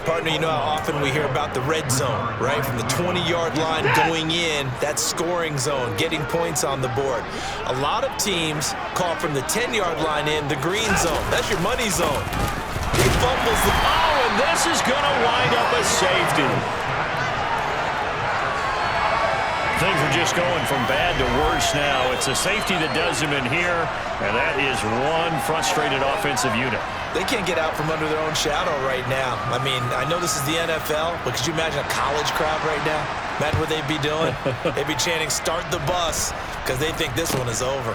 Partner, you know how often we hear about the red zone, right? From the 20-yard line going in, that scoring zone, getting points on the board. A lot of teams call from the 10-yard line in the green zone. That's your money zone. He fumbles the ball, and this is going to wind up a safety. Things are just going from bad to worse now. It's a safety that does him in here, and that is one frustrated offensive unit. They can't get out from under their own shadow right now. I mean, I know this is the NFL, but could you imagine a college crowd right now? Imagine what they'd be doing. They'd be chanting, "Start the bus," because they think this one is over.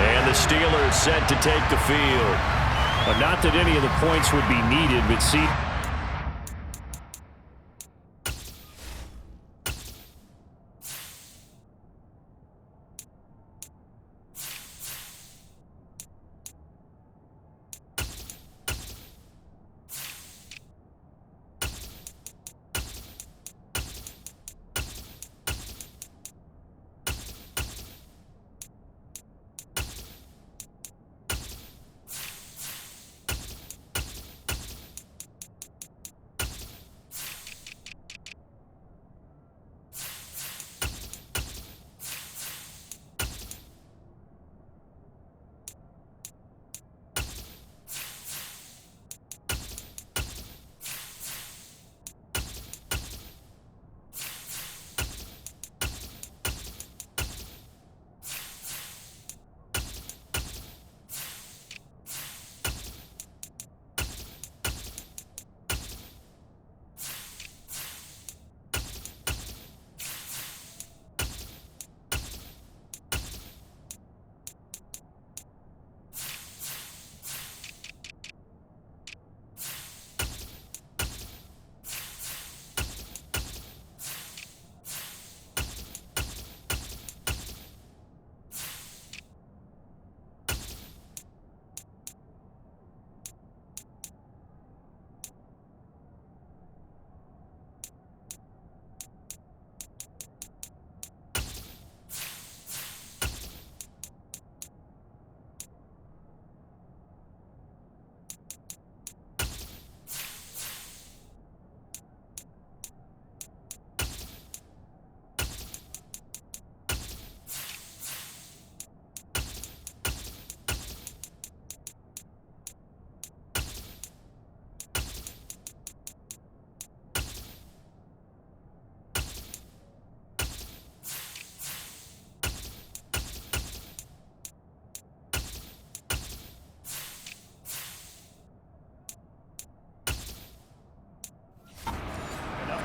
And the Steelers set to take the field. But not that any of the points would be needed, but see...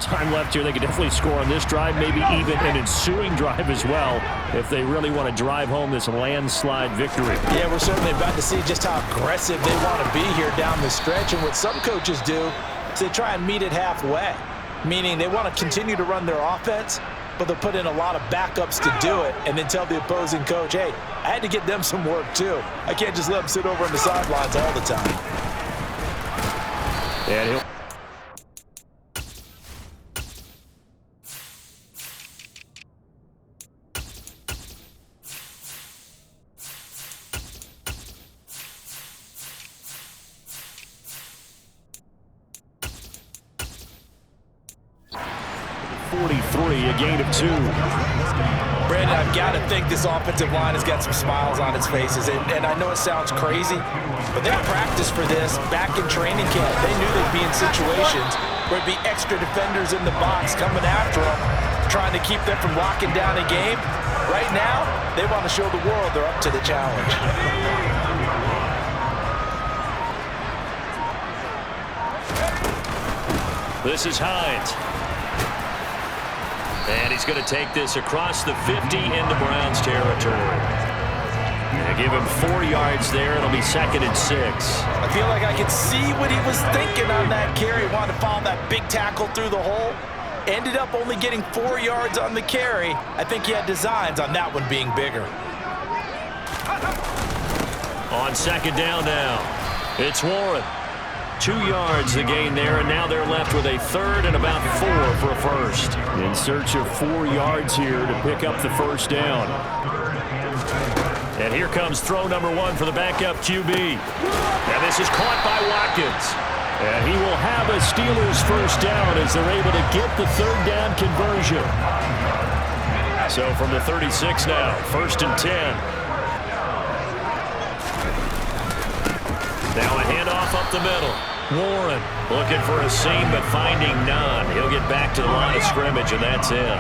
Time left here. They could definitely score on this drive, maybe even an ensuing drive as well, if they really want to drive home this landslide victory. Yeah, we're certainly about to see just how aggressive they want to be here down the stretch. And what some coaches do is they try and meet it halfway, meaning they want to continue to run their offense, but they'll put in a lot of backups to do it and then tell the opposing coach, hey, I had to get them some work too. I can't just let them sit over on the sidelines all the time. And he'll 43, a gain of 2. Brandon, I've got to think this offensive line has got some smiles on its faces. And I know it sounds crazy, but they practiced for this back in training camp. They knew they'd be in situations where it'd be extra defenders in the box coming after them, trying to keep them from locking down a game. Right now, they want to show the world they're up to the challenge. This is Hines. And he's going to take this across the 50 into Browns territory. They give him 4 yards there. It'll be 2nd and 6. I feel like I can see what he was thinking on that carry. He wanted to follow that big tackle through the hole. Ended up only getting 4 yards on the carry. I think he had designs on that one being bigger. On 2nd down now, it's Warren. 2 yards the gain there, and now they're left with a 3rd and about 4 for a first. In search of 4 yards here to pick up the first down. And here comes throw number 1 for the backup QB. And this is caught by Watkins. And he will have a Steelers first down as they're able to get the 3rd down conversion. So from the 36 now, 1st and 10. Now a handoff up the middle. Warren looking for a seam but finding none. He'll get back to the line of scrimmage, and that's it.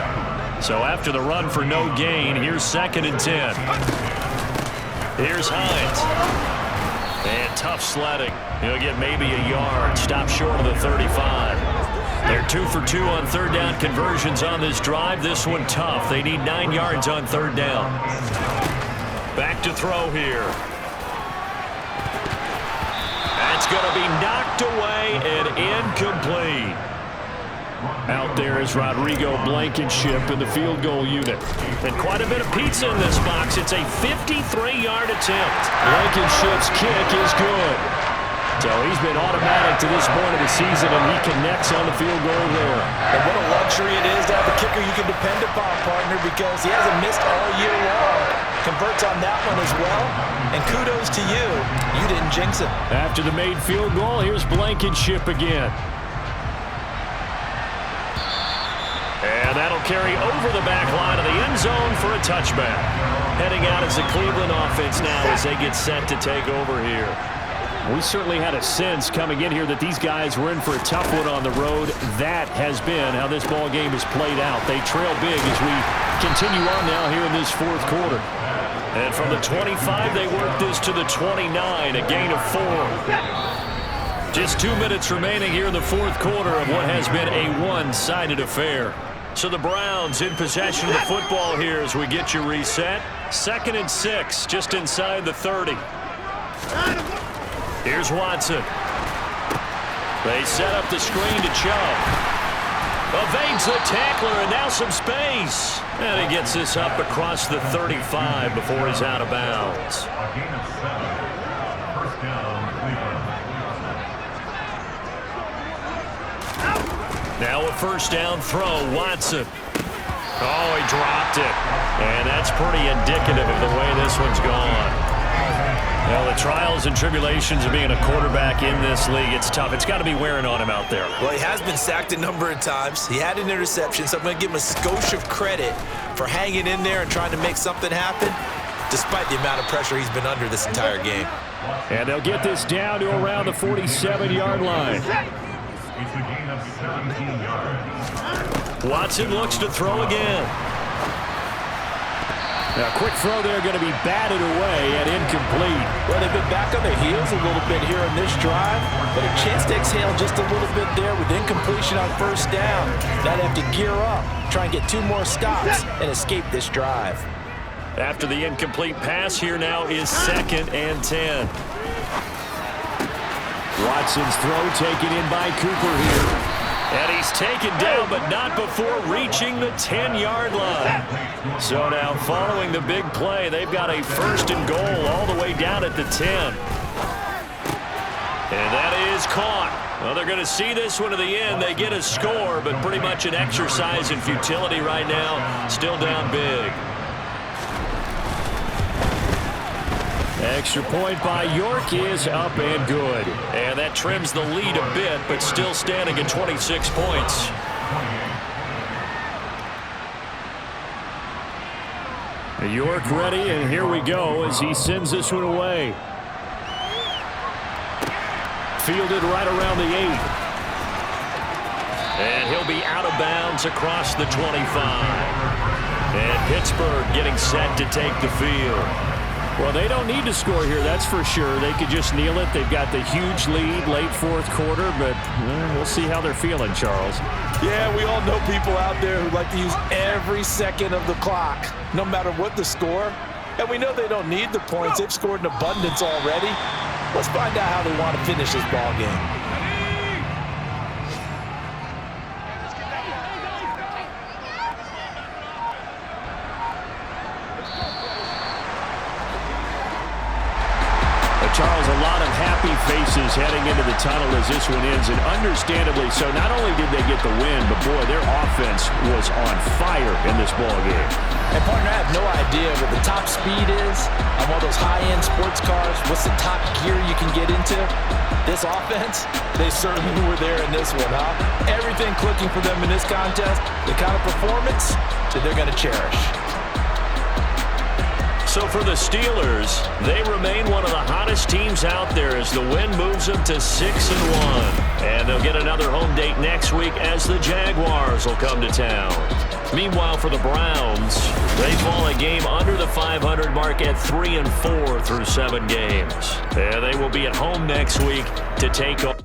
So after the run for no gain, here's 2nd and 10. Here's Hines. And tough sledding. He'll get maybe a yard. Stop short of the 35. They're 2 for 2 on 3rd down conversions on this drive. This one tough. They need 9 yards on 3rd down. Back to throw here. That's going to be knocked away and incomplete. Out there is Rodrigo Blankenship in the field goal unit. And quite a bit of pizza in this box. It's a 53-yard attempt. Blankenship's kick is good. So he's been automatic to this point of the season, and he connects on the field goal there. And what a luxury it is to have a kicker you can depend upon, partner, because he hasn't missed all year long. Converts on that one as well. And kudos to you. You didn't jinx it. After the made field goal, here's Blankenship again. And that'll carry over the back line of the end zone for a touchback. Heading out as the Cleveland offense now as they get set to take over here. We certainly had a sense coming in here that these guys were in for a tough one on the road. That has been how this ball game has played out. They trail big as we continue on now here in this 4th quarter. And from the 25, they work this to the 29, a gain of 4. Just 2 minutes remaining here in the 4th quarter of what has been a one-sided affair. So the Browns in possession of the football here as we get you reset. 2nd and 6, just inside the 30. Here's Watson. They set up the screen to Chubb. Evades the tackler, and now some space. And he gets this up across the 35 before he's out of bounds. Now a 1st down throw, Watson. Oh, he dropped it. And that's pretty indicative of the way this one's gone. Well, the trials and tribulations of being a quarterback in this league, it's tough. It's got to be wearing on him out there. Well, he has been sacked a number of times. He had an interception, so I'm going to give him a skosh of credit for hanging in there and trying to make something happen, despite the amount of pressure he's been under this entire game. And they'll get this down to around the 47-yard line. Watson looks to throw again. Now, a quick throw there going to be batted away and incomplete. Well, they've been back on their heels a little bit here in this drive, but a chance to exhale just a little bit there with incompletion on 1st down. Now they have to gear up, try and get 2 more stops, and escape this drive. After the incomplete pass, here now is 2nd and 10. Watson's throw taken in by Cooper here. And he's taken down, but not before reaching the 10-yard line. So now following the big play, they've got a 1st and goal all the way down at the 10. And that is caught. Well, they're going to see this one to the end. They get a score, but pretty much an exercise in futility right now. Still down big. Extra point by York is up and good. And that trims the lead a bit, but still standing at 26 points. York ready, and here we go as he sends this one away. Fielded right around the 8. And he'll be out of bounds across the 25. And Pittsburgh getting set to take the field. Well, they don't need to score here, that's for sure. They could just kneel it. They've got the huge lead, late 4th quarter, but we'll see how they're feeling, Charles. Yeah, we all know people out there who like to use every second of the clock, no matter what the score. And we know they don't need the points. They've scored in abundance already. Let's find out how they want to finish this ball game. Charles, a lot of happy faces heading into the tunnel as this one ends, and understandably so. Not only did they get the win, but boy, their offense was on fire in this ball game. And partner, I have no idea what the top speed is on one of those high-end sports cars. What's the top gear you can get into? This offense, they certainly were there in this one, huh? Everything clicking for them in this contest, the kind of performance that they're going to cherish. So for the Steelers, they remain one of the hottest teams out there as the win moves them to 6-1. And they'll get another home date next week as the Jaguars will come to town. Meanwhile, for the Browns, they fall a game under the 500 mark at 3-4 through 7 games. And they will be at home next week to take on